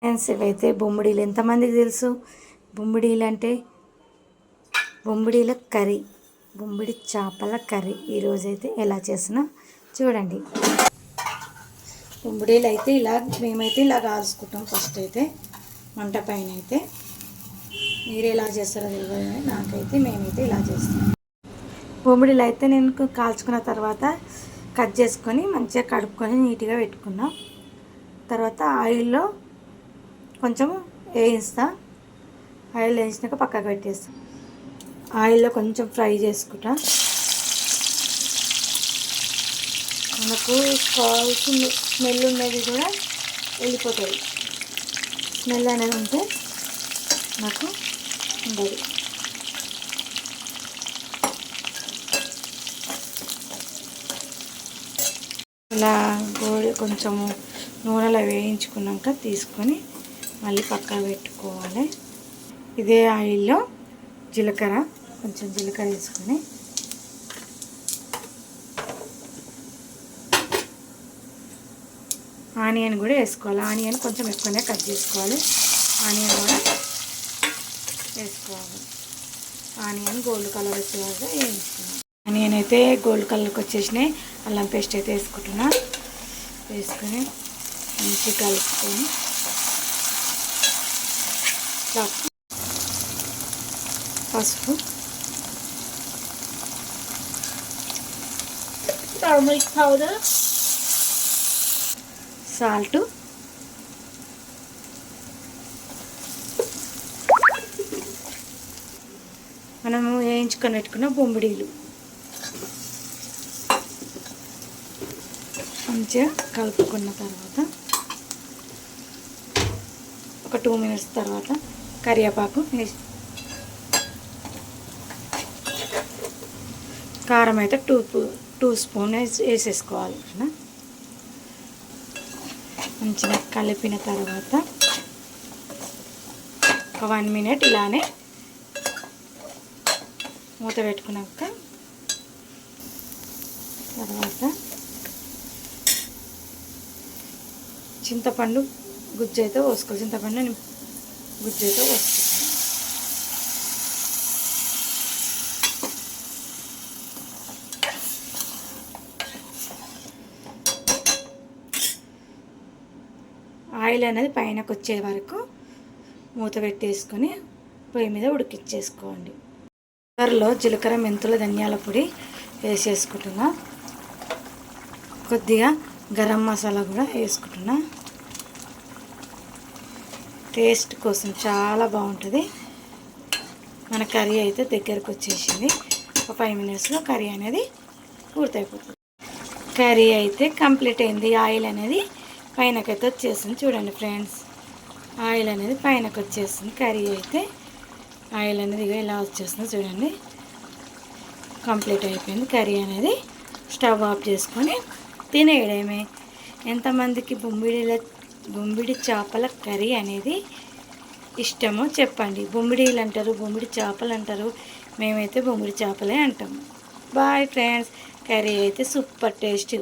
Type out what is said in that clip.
Friends, ఇవైతే బొమ్మిడీలు. ఎంతమందికి తెలుసు బొమ్మిడీలు అంటే? బొమ్మిడీల కర్రీ, బొమ్మిడి చేపల కర్రీ ఈరోజైతే ఎలా చేసినా చూడండి. బొమ్మిడీలు అయితే మేమైతే ఇలా కాల్చుకుంటాం. ఫస్ట్ అయితే మంట పైన అయితే. మీరు ఎలా చేస్తారో తెలియదు కానీ నాకైతే మేమైతే ఇలా చేస్తాం. బొమ్మిడీలు అయితే నేను కాల్చుకున్న తర్వాత కట్ చేసుకొని మంచిగా కడుక్కొని నీట్గా పెట్టుకున్నా. తర్వాత ఆయిల్లో కొంచెం వేయిస్తా. ఆయిల్ వేయించినాక పక్కకు పెట్టేస్తా. ఆయిల్లో కొంచెం ఫ్రై చేసుకుంటా. మనకు కావాల్సిన స్మెల్ ఉన్నది కూడా వెళ్ళిపోతుంది. స్మెల్ అనేది ఉంటే నాకు ఉండదు. ఇలా కొంచెము నూనెలో వేయించుకున్నాక తీసుకొని మళ్ళీ పక్కన పెట్టుకోవాలి. ఇదే ఆయిల్లో కొంచెం జీలకర్ర వేసుకొని ఆనియన్ కూడా వేసుకోవాలి. ఆనియన్ కొంచెం ఎక్కువనే కట్ చేసుకోవాలి. ఆనియన్ కూడా వేసుకోవాలి. ఆనియన్ గోల్డ్ కలర్ వచ్చేలాగా వేయించుకోవాలి. ఆనియన్ అయితే గోల్డ్ కలర్కి వచ్చేసినాయి. అల్లం పేస్ట్ అయితే వేసుకుంటున్నా. వేసుకొని మంచిగా కలుపుకొని పసుపు, టర్మరిక్ పౌడర్, సాల్ట్, మనము వేయించుకొని పెట్టుకున్న బొమ్మిడీలు మంచిగా కలుపుకున్న తర్వాత ఒక 2 మినిట్స్ తర్వాత కరివేపాకు వేసి, కారం అయితే 2 స్పూన్ వేసేసుకోవాలి. మంచిగా కలిపిన తర్వాత ఒక 1 మినిట్ ఇలానే మూత పెట్టుకున్నాక తర్వాత చింతపండు గుజ్జు అయితే పోసుకోవాలి. చింతపండు గుజ్జు అయితే పోసుకోవాలి. ఆయిల్ అనేది పైనకు వచ్చే వరకు మూత పెట్టేసుకొని పొయ్యి మీద ఉడికించేసుకోండి. కుక్కర్లో జీలకర్ర, మెంతులు, ధనియాల పొడి వేసేసుకుంటున్నా. కొద్దిగా గరం మసాలా కూడా వేసుకుంటున్నా. టేస్ట్ కోసం చాలా బాగుంటుంది. మన కర్రీ అయితే దగ్గరకు వచ్చేసింది. ఒక 5 మినిట్స్లో కర్రీ అనేది పూర్తయిపోతుంది. కర్రీ అయితే కంప్లీట్ అయింది. ఆయిల్ అనేది పైనకైతే వచ్చేసింది. చూడండి ఫ్రెండ్స్, ఆయిల్ అనేది పైనకి వచ్చేస్తుంది. కర్రీ అయితే ఆయిల్ అనేది ఇలా వచ్చేస్తుంది. చూడండి, కంప్లీట్ అయిపోయింది కర్రీ అనేది. స్టవ్ ఆఫ్ చేసుకొని తినేయడమే. ఎంతమందికి బొమ్మిడి చేపల కర్రీ అనేది ఇష్టమో చెప్పండి. బొమ్మిడీలు అంటారు, బొమ్మిడి చేపలు అంటారు. మేమైతే బొమ్మిడి చేపలే అంటాము. Boy friends. కర్రీ అయితే సూపర్ టేస్ట్.